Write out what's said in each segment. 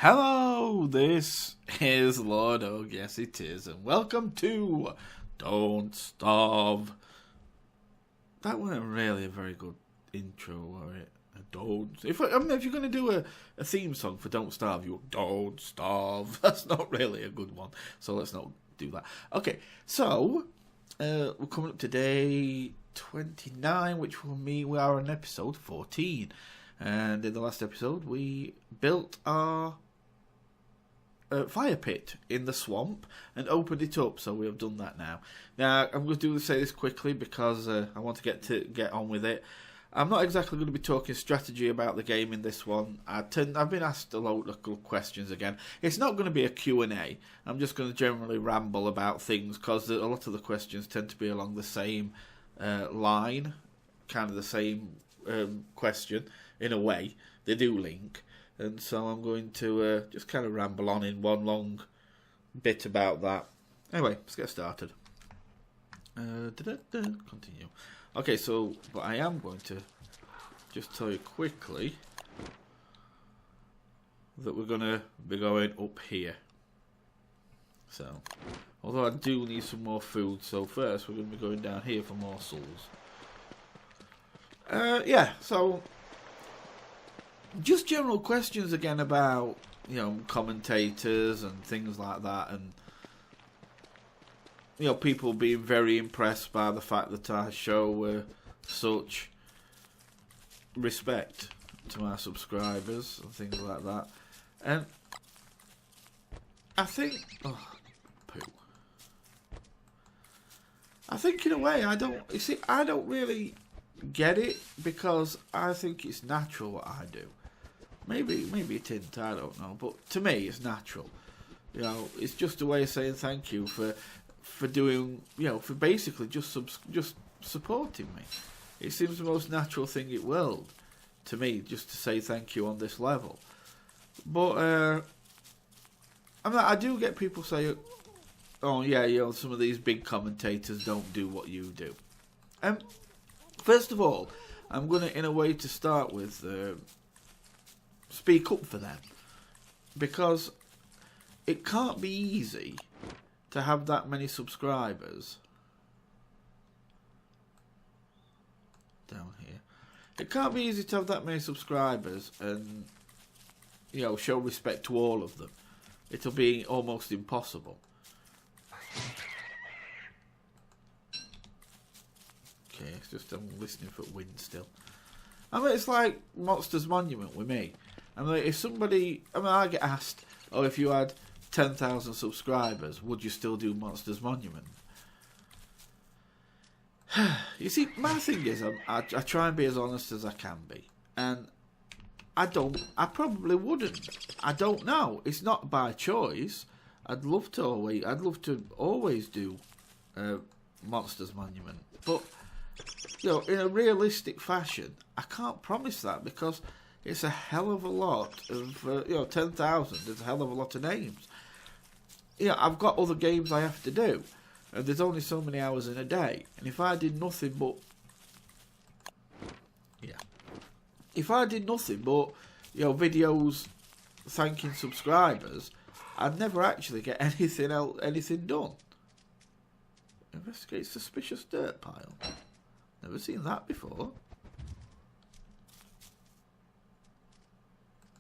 Hello, this is LordUg, yes it is, and welcome to Don't Starve. That wasn't really a very good intro, was it? If you're going to do a theme song for Don't Starve, you Don't Starve. That's not really a good one, so let's not do that. Okay, so we're coming up to day 29, which will mean we are on episode 14. And in the last episode, we built our fire pit in the swamp and opened it up, so we have done that now. Now, I'm going to say this quickly because I want to get on with it. I'm not exactly going to be talking strategy about the game in this one. I've been asked a lot of questions again. It's not going to be a Q&A. I'm just going to generally ramble about things because a lot of the questions tend to be along the same line, kind of the same question in a way. They do link. And so I'm going to just kind of ramble on in one long bit about that. Anyway, let's get started. Continue. Okay, so but I am going to just tell you quickly that we're going to be going up here. So, although I do need some more food, so first we're going to be going down here for morsels. Yeah, so just general questions again about, commentators and things like that, and people being very impressed by the fact that I show such respect to my subscribers and things like that. And I think I think in a way I don't really get it because I think it's natural what I do. Maybe it isn't, I don't know, but to me it's natural. It's just a way of saying thank you for doing, for basically just supporting me. It seems the most natural thing in the world to me, just to say thank you on this level. But I do get people say, oh yeah, some of these big commentators don't do what you do. First of all, I'm going to, in a way to start with, speak up for them. Because it can't be easy to have that many subscribers. Down here. It can't be easy to have that many subscribers and, show respect to all of them. It'll be almost impossible. Okay, it's just I'm listening for wind still. It's like Monsters Monument with me. If somebody, I get asked, if you had 10,000 subscribers, would you still do Monsters Monument? You see, my thing is, I try and be as honest as I can be, and I probably wouldn't. I don't know. It's not by choice. I'd love to always do Monsters Monument, but in a realistic fashion, I can't promise that because it's a hell of a lot of 10,000. There's a hell of a lot of names. I've got other games I have to do, and there's only so many hours in a day. And if I did nothing but, videos thanking subscribers, I'd never actually get anything done. Investigate suspicious dirt pile. Never seen that before.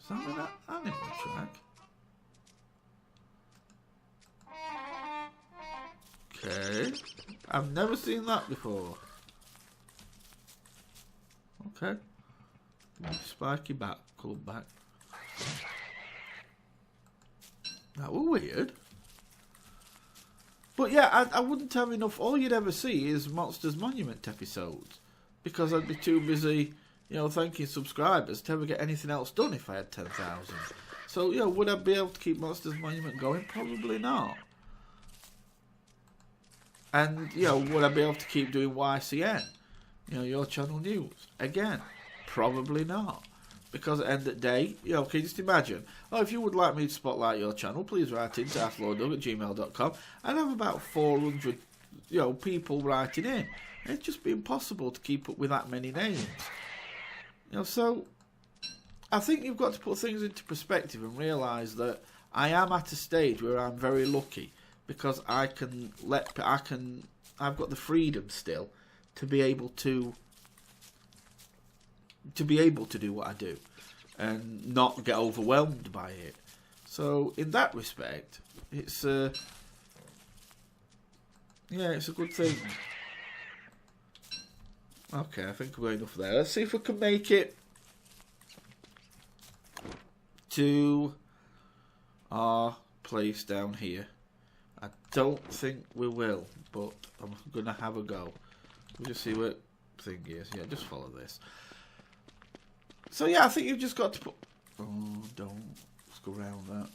Is that an animal track? Okay. I've never seen that before. Okay. Spiky back, club back. That was weird. But yeah, I wouldn't have enough. All you'd ever see is Monsters Monument episodes. Because I'd be too busy, thanking subscribers to ever get anything else done if I had 10,000. So, would I be able to keep Monsters Monument going? Probably not. And, would I be able to keep doing YCN? Your channel news? Again, probably not. Because at the end of the day, can you just imagine? If you would like me to spotlight your channel, please write in to asklordug@gmail.com. I'd have about 400, people writing in. It'd just be impossible to keep up with that many names. So I think you've got to put things into perspective and realise that I am at a stage where I'm very lucky because I've got the freedom still to be able to do what I do and not get overwhelmed by it. So in that respect, it's it's a good thing. Okay, I think we're enough there. Let's see if we can make it to our place down here. I don't think we will, but I'm going to have a go. We'll just see what thing is. Yeah, just follow this. So yeah, I think you've just got to put... Oh, let's go around that.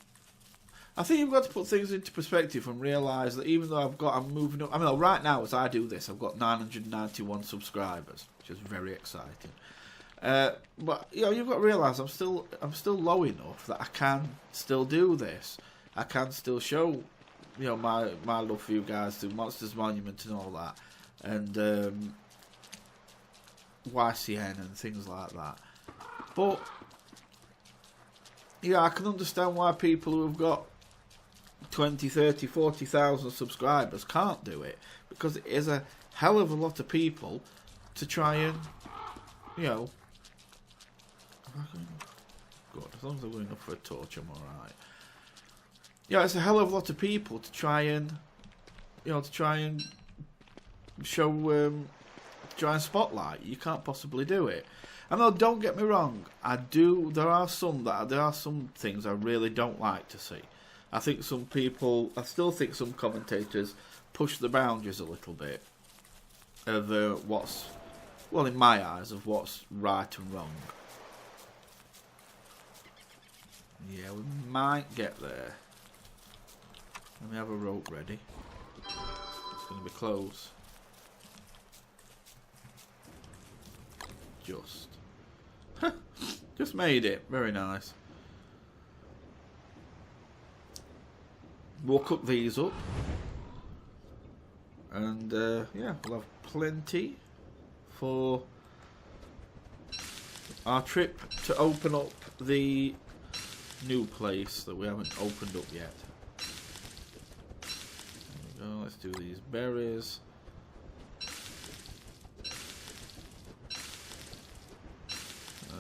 I think you've got to put things into perspective and realise that even though I'm moving up... I mean, right now, as I do this, I've got 991 subscribers, which is very exciting. But, you know, you've got to realise I'm still low enough that I can still do this. I can still show, you know, my love for you guys through Monsters Monument and all that. And YCN and things like that. But, yeah, I can understand why people who have got 20, 30, 40,000 subscribers can't do it. Because it is a hell of a lot of people to try and, you know... Good, as long as I'm going up for a torch, I'm alright. Yeah, it's a hell of a lot of people to try and, you know, show, try and spotlight. You can't possibly do it. I know, don't get me wrong. There are some things I really don't like to see. I still think some commentators push the boundaries a little bit of in my eyes, of what's right and wrong. Yeah, we might get there. Let me have a rope ready. It's going to be close. Just made it. Very nice. We'll cook these up. And, yeah, we'll have plenty for our trip to open up the new place that we haven't opened up yet. There we go. Let's do these berries.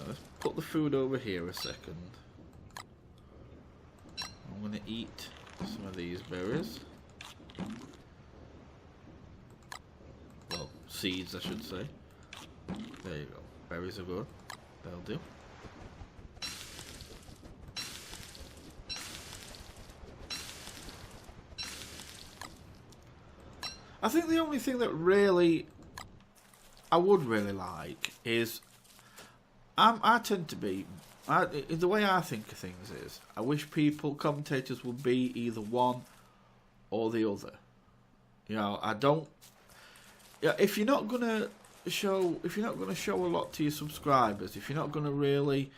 Let's put the food over here a second. I'm going to eat some of these berries. Well, seeds, I should say. There you go. Berries are good. That'll do. I think the only thing that I would really like is, I tend to be, the way I think of things is, I wish commentators would be either one or the other. You know, if you're not gonna show a lot to your subscribers, if you're not gonna really,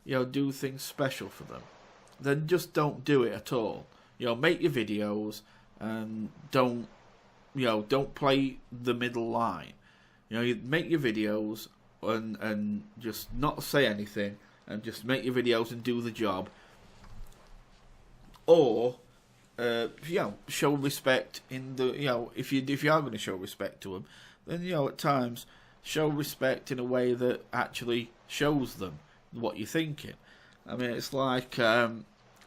you know, do things special for them, then just don't do it at all. You know, make your videos and don't play the middle line. You know, you make your videos and just not say anything and just make your videos and do the job. Or, you know, show respect in the, you know, if you are going to show respect to them, then, you know, at times show respect in a way that actually shows them what you're thinking. I mean, it's like,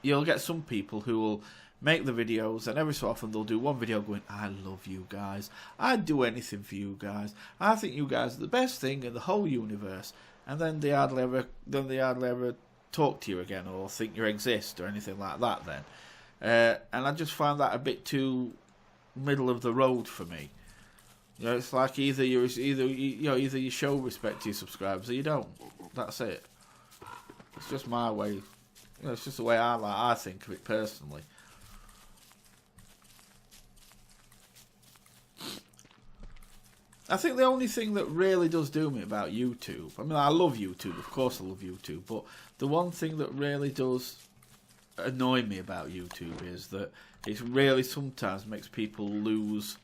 you'll get some people who will make the videos, and every so often they'll do one video going, I love you guys, I'd do anything for you guys, I think you guys are the best thing in the whole universe, and then they hardly ever talk to you again or think you exist or anything like that then. And I just find that a bit too middle of the road for me. You know, it's like either you show respect to your subscribers or you don't. That's it. It's just my way. You know, it's just the way I think of it personally. I think the only thing that really does do me about YouTube, I mean, I love YouTube, of course I love YouTube, but the one thing that really does annoy me about YouTube is that it really sometimes makes people lose.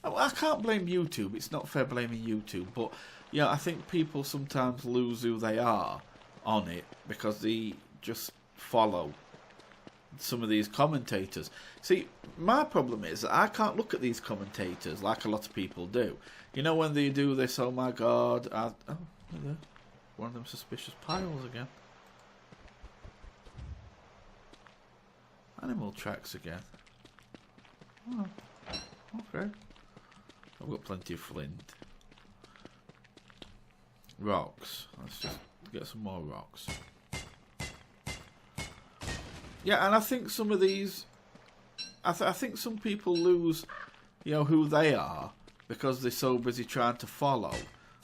I can't blame YouTube, it's not fair blaming YouTube, but, you know, I think people sometimes lose who they are on it because they just follow some of these commentators. See, my problem is that I can't look at these commentators like a lot of people do. You know when they do this, oh my god, oh, one of them suspicious piles again. Animal tracks again. Oh, okay. I've got plenty of flint. Rocks. Let's just get some more rocks. Yeah, and I think some of these... I think some people lose, you know, who they are because they're so busy trying to follow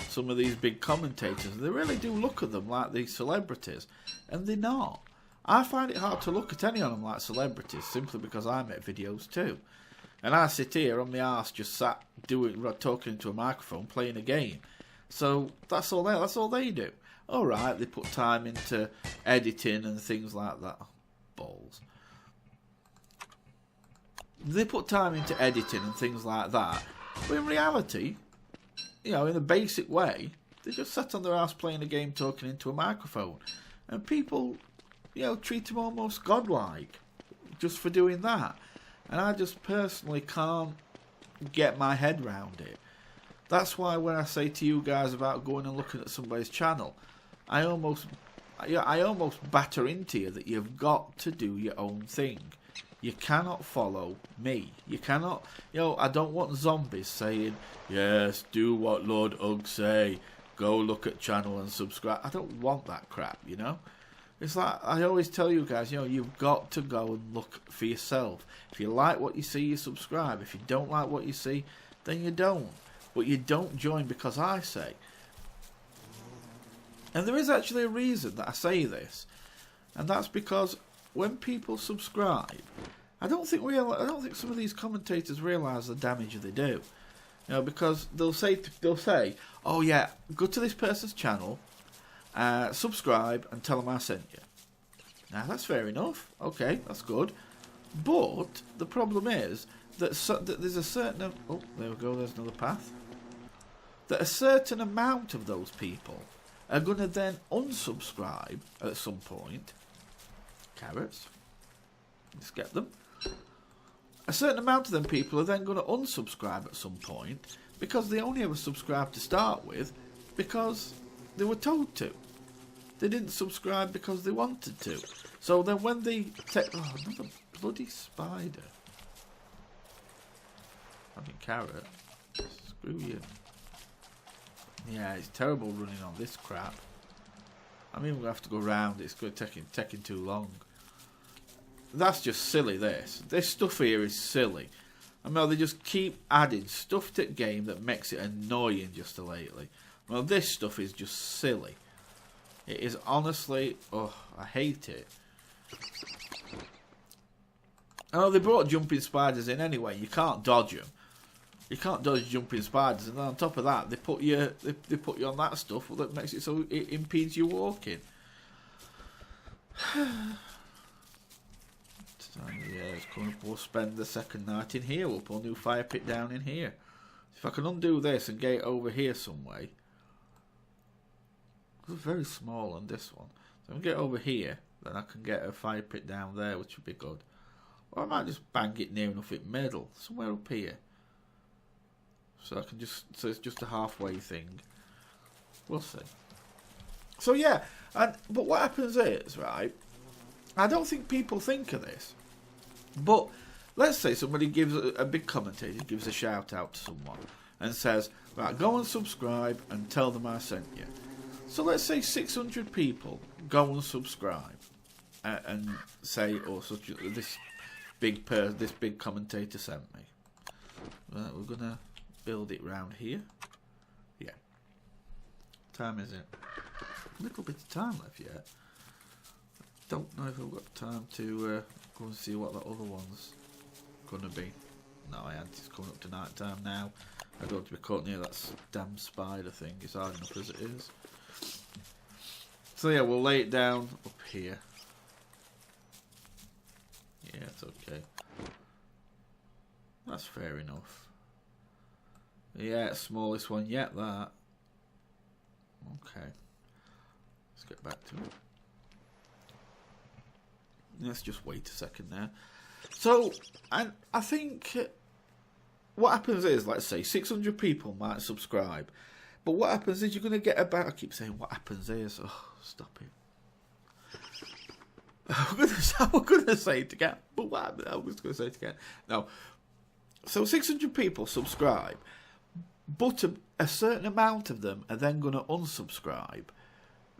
some of these big commentators. They really do look at them like these celebrities, and they're not. I find it hard to look at any of them like celebrities simply because I make videos too. And I sit here on my arse just sat talking into a microphone playing a game. So that's all they do. Alright, they put time into editing and things like that. Oh, balls. They put time into editing and things like that. But in reality, you know, in a basic way, they just sat on their arse playing a game talking into a microphone. And people, you know, treat them almost godlike just for doing that. And I just personally can't get my head round it. That's why when I say to you guys about going and looking at somebody's channel, I almost batter into you that you've got to do your own thing. You cannot follow me. You cannot, you know, I don't want zombies saying, yes, do what LordUg say, go look at channel and subscribe. I don't want that crap, you know. It's like, I always tell you guys, you know, you've got to go and look for yourself. If you like what you see, you subscribe. If you don't like what you see, then you don't. But you don't join because I say. And there is actually a reason that I say this. And that's because when people subscribe, I don't think some of these commentators realise the damage they do. You know, because they'll say, oh yeah, go to this person's channel, subscribe and tell them I sent you. Now that's fair enough. Okay, that's good. But the problem is that there's a certain... Oh, there we go, there's another path. That a certain amount of those people are going to then unsubscribe at some point. Carrots. Let's get them. A certain amount of them people are then going to unsubscribe at some point because they only ever subscribed to start with because they were told to. They didn't subscribe because they wanted to. So then when they take... Oh, another bloody spider. I mean, carrot. Screw you. Yeah, it's terrible running on this crap. I mean, we'll have to go round. It's going to taking too long. That's just silly, this. This stuff here is silly. I mean, they just keep adding stuff to the game that makes it annoying just lately. Well, this stuff is just silly. It is honestly... Oh, I hate it. Oh, they brought jumping spiders in anyway. You can't dodge them. You can't dodge jumping spiders, and then on top of that, they put you on that stuff that makes it so it impedes you walking. Yeah, it's coming up. We'll spend the second night in here. We'll put a new fire pit down in here. If I can undo this and get it over here some way. It's very small on this one. So if I can get over here, then I can get a fire pit down there, which would be good. Or I might just bang it near enough in the middle, somewhere up here. So I can so it's just a halfway thing. We'll see. So yeah, but what happens is, right, I don't think people think of this. But let's say somebody gives a big commentator gives a shout out to someone and says, right, go and subscribe and tell them I sent you. So let's say 600 people go and subscribe and say, oh, this big commentator sent me. Right, we're gonna build it round here. Yeah. Time is it? A little bit of time left yet. Don't know if I've got time to go and see what the other one's gonna be. No, I ain't. It's coming up to night time now. I don't want to be caught near that damn spider thing. It's hard enough as it is. So yeah, we'll lay it down up here. Yeah, it's okay. That's fair enough. Yeah, smallest one yet, that. Okay. Let's get back to it. Let's just wait a second there. So, I think what happens is, let's say, 600 people might subscribe. But what happens is you're going to get about... I keep saying what happens is... Oh, stop it. I'm going to say it again. But what happened? I was going to say it again. No. So 600 people subscribe. But a certain amount of them are then going to unsubscribe.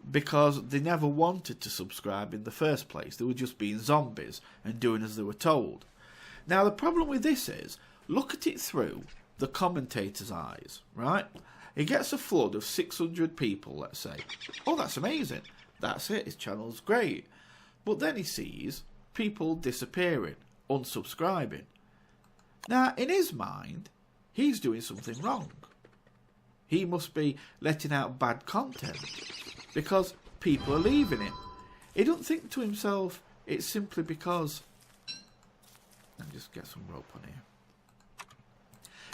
Because they never wanted to subscribe in the first place. They were just being zombies and doing as they were told. Now, the problem with this is, look at it through the commentator's eyes, right? He gets a flood of 600 people, let's say. Oh, that's amazing. That's it. His channel's great. But then he sees people disappearing, unsubscribing. Now, in his mind, he's doing something wrong. He must be letting out bad content because people are leaving him. He don't think to himself, it's simply because... Let me just get some rope on here.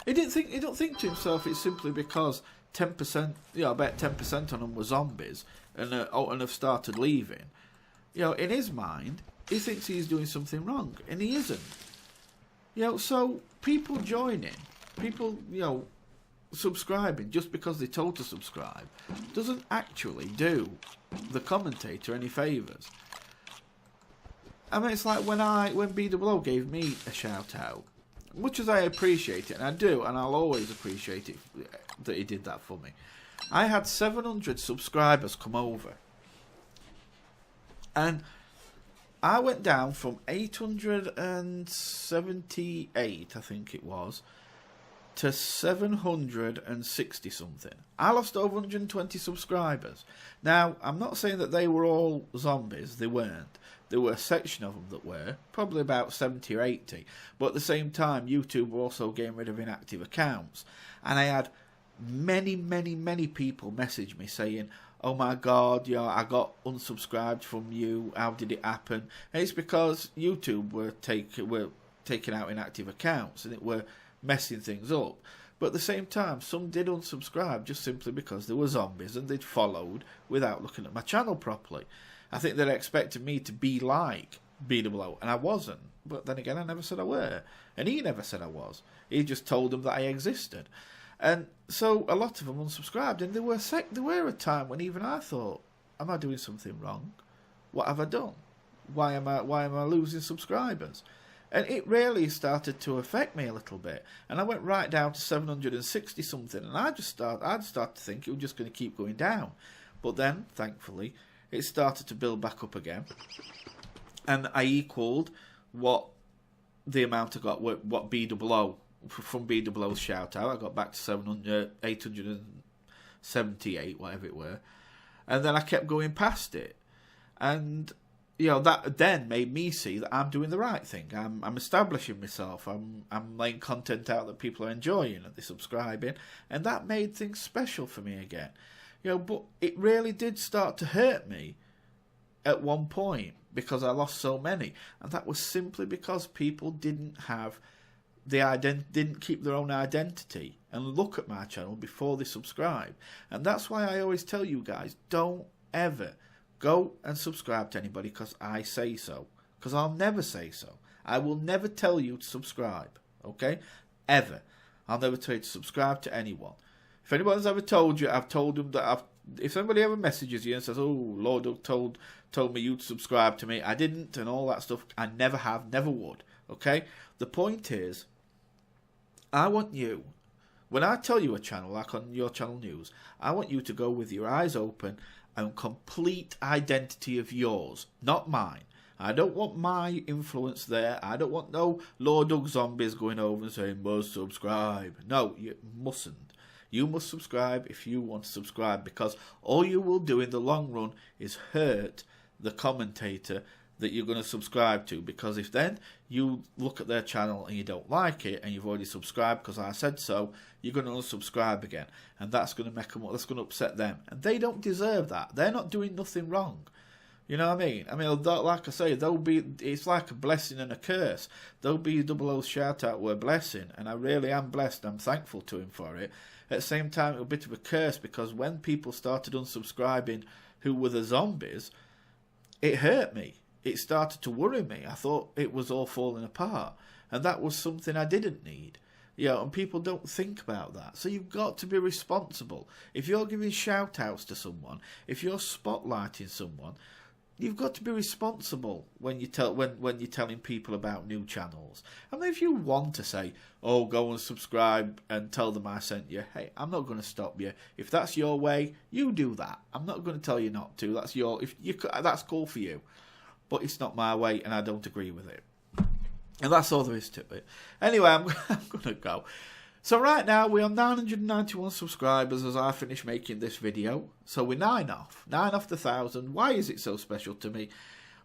He don't think to himself it's simply because 10%, I bet 10% on them were zombies and have started leaving. In his mind, he thinks he's doing something wrong, and he isn't. So people joining, people, subscribing just because they're told to subscribe doesn't actually do the commentator any favours. I mean, it's like when BWO gave me a shout out. Much as I appreciate it, and I do, and I'll always appreciate it that he did that for me. I had 700 subscribers come over. And I went down from 878, I think it was, to 760 something. I lost over 120 subscribers. Now, I'm not saying that they were all zombies. They weren't. There were a section of them that were, probably about 70 or 80. But at the same time, YouTube were also getting rid of inactive accounts. And I had many, many, many people message me saying, oh my God, I got unsubscribed from you. How did it happen? And it's because YouTube were taking out inactive accounts and it were messing things up. But at the same time, some did unsubscribe just simply because they were zombies and they'd followed without looking at my channel properly. I think they expected me to be like BWO, and I wasn't. But then again, I never said I were. And he never said I was. He just told them that I existed. And so a lot of them unsubscribed. And there were a time when even I thought, am I doing something wrong? What have I done? Why am I losing subscribers? And it really started to affect me a little bit. And I went right down to 760 something. And I'd start to think it was just going to keep going down. But then, thankfully, it started to build back up again. And I equaled what the amount I got, what BWO, from BWO's shout out. I got back to 878, whatever it were. And then I kept going past it. And... that then made me see that I'm doing the right thing. I'm establishing myself. I'm laying content out that people are enjoying and they're subscribing, and that made things special for me again. But it really did start to hurt me at one point because I lost so many, and that was simply because people didn't have didn't keep their own identity and look at my channel before they subscribe. And that's why I always tell you guys, don't ever go and subscribe to anybody because I say so. Because I'll never say so. I will never tell you to subscribe. Okay? Ever. I'll never tell you to subscribe to anyone. If anyone's ever told you, I've told them that if somebody ever messages you and says, oh, LordUg told me you'd subscribe to me, I didn't, and all that stuff, I never have, never would. Okay? The point is, I want you, when I tell you a channel, like on your channel news, I want you to go with your eyes open and complete identity of yours, not mine. I don't want my influence there. I don't want no LordUg zombies going over and saying, must subscribe. No, you mustn't. You must subscribe if you want to subscribe, because all you will do in the long run is hurt the commentator that you're going to subscribe to, because if then you look at their channel and you don't like it and you've already subscribed because I said so, you're going to unsubscribe again, and that's going to make them, that's going to upset them, and they don't deserve that. They're not doing nothing wrong. You know what I mean? Like I say, it's like a blessing and a curse. Though BWO's shout out were a blessing, and I really am blessed. I'm thankful to him for it. At the same time, it was a bit of a curse, because when people started unsubscribing who were the zombies, it hurt me. It started to worry me. I thought it was all falling apart. And that was something I didn't need. You know, and people don't think about that. So you've got to be responsible. If you're giving shout-outs to someone, if you're spotlighting someone, you've got to be responsible when you're telling people about new channels. I mean, if you want to say, oh, go and subscribe and tell them I sent you, hey, I'm not going to stop you. If that's your way, you do that. I'm not going to tell you not to. That's cool for you. But it's not my way, and I don't agree with it. And that's all there is to it. Anyway, I'm going to go. So right now, we're on 991 subscribers as I finish making this video. So we're 9 off the 1,000. Why is it so special to me?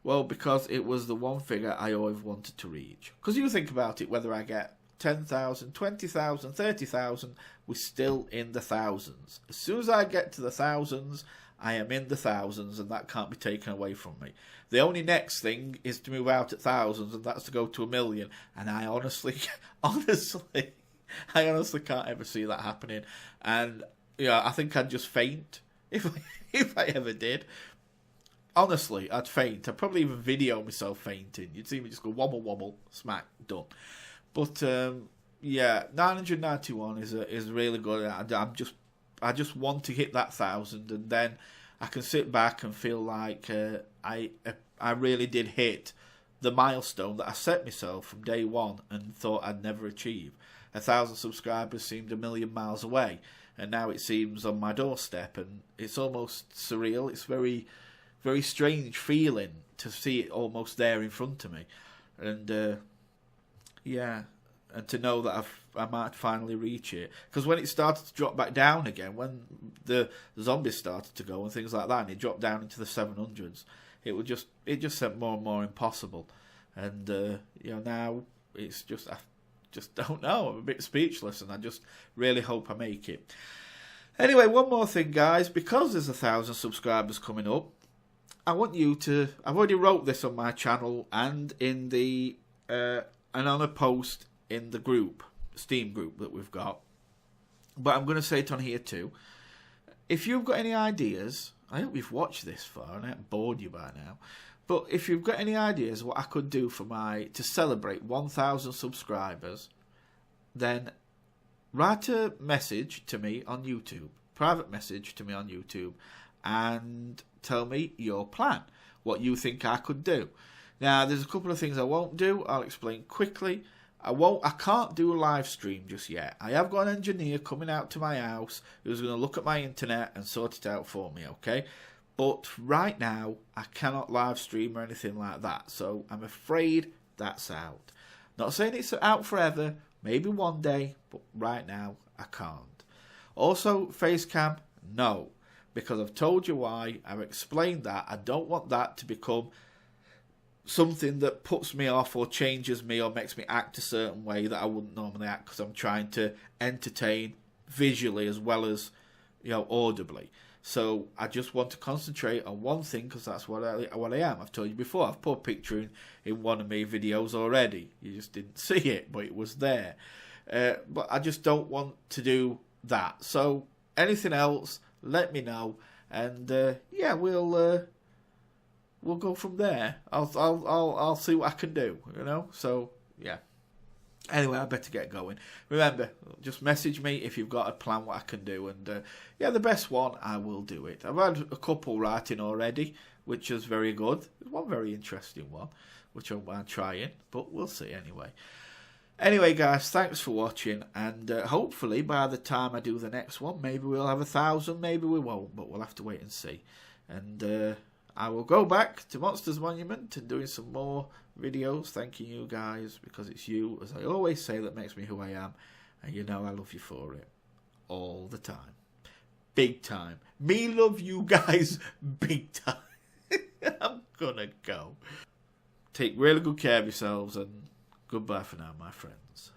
Well, because it was the one figure I always wanted to reach. Because you think about it, whether I get 10,000, 20,000, 30,000, we're still in the thousands. As soon as I get to the thousands, I am in the thousands, and that can't be taken away from me. The only next thing is to move out at thousands, and that's to go to 1 million. And I honestly can't ever see that happening. And yeah, I think I'd just faint if I ever did. Honestly, I'd faint. I'd probably even video myself fainting. You'd see me just go wobble wobble, smack, done. But yeah, 991 is really good. I just want to hit that 1,000, and then I can sit back and feel like I really did hit the milestone that I set myself from day one and thought I'd never achieve. 1,000 subscribers seemed 1,000,000 miles away, and now it seems on my doorstep, and it's almost surreal. It's very, very strange feeling to see it almost there in front of me, and yeah. And to know that I might finally reach it. Because when it started to drop back down again, when the zombies started to go and things like that, and it dropped down into the 700s, it just seemed more and more impossible. And you know, now it's just, I just don't know. I'm a bit speechless, and I just really hope I make it. Anyway, one more thing, guys. Because there's 1,000 subscribers coming up, I want you to. I've already wrote this on my channel and in the and on a post in the group, Steam group that we've got, but I'm going to say it on here too. If you've got any ideas, I hope you've watched this far and I haven't bored you by now, but if you've got any ideas what I could do to celebrate 1,000 subscribers, then write a message to me on YouTube, private message to me on YouTube, and tell me your plan, what you think I could do. Now, there's a couple of things I won't do. I'll explain quickly. I can't do a live stream just yet. I have got an engineer coming out to my house who's going to look at my internet and sort it out for me, okay? But right now, I cannot live stream or anything like that. So I'm afraid that's out. Not saying it's out forever, maybe one day, but right now, I can't. Also, Facecam, no. Because I've told you why. I've explained that. I don't want that to become something that puts me off or changes me or makes me act a certain way that I wouldn't normally act, because I'm trying to entertain visually as well as, you know, audibly. So I just want to concentrate on one thing, because that's what I am. I've told you before, I've put a picture in one of my videos already. You just didn't see it, but it was there. But I just don't want to do that. So anything else, let me know, and yeah, we'll go from there. I'll see what I can do, you know. So yeah. Anyway, I better get going. Remember, just message me if you've got a plan what I can do, and yeah, the best one, I will do it. I've had a couple writing already, which is very good. There's one very interesting one, which I'm trying, but we'll see anyway. Anyway, guys, thanks for watching, and hopefully by the time I do the next one, maybe we'll have 1,000, maybe we won't, but we'll have to wait and see. And I will go back to Monsters Monument and doing some more videos, thanking you guys, because it's you, as I always say, that makes me who I am, and you know I love you for it. All the time. Big time. Me love you guys big time. I'm gonna go. Take really good care of yourselves, and goodbye for now, my friends.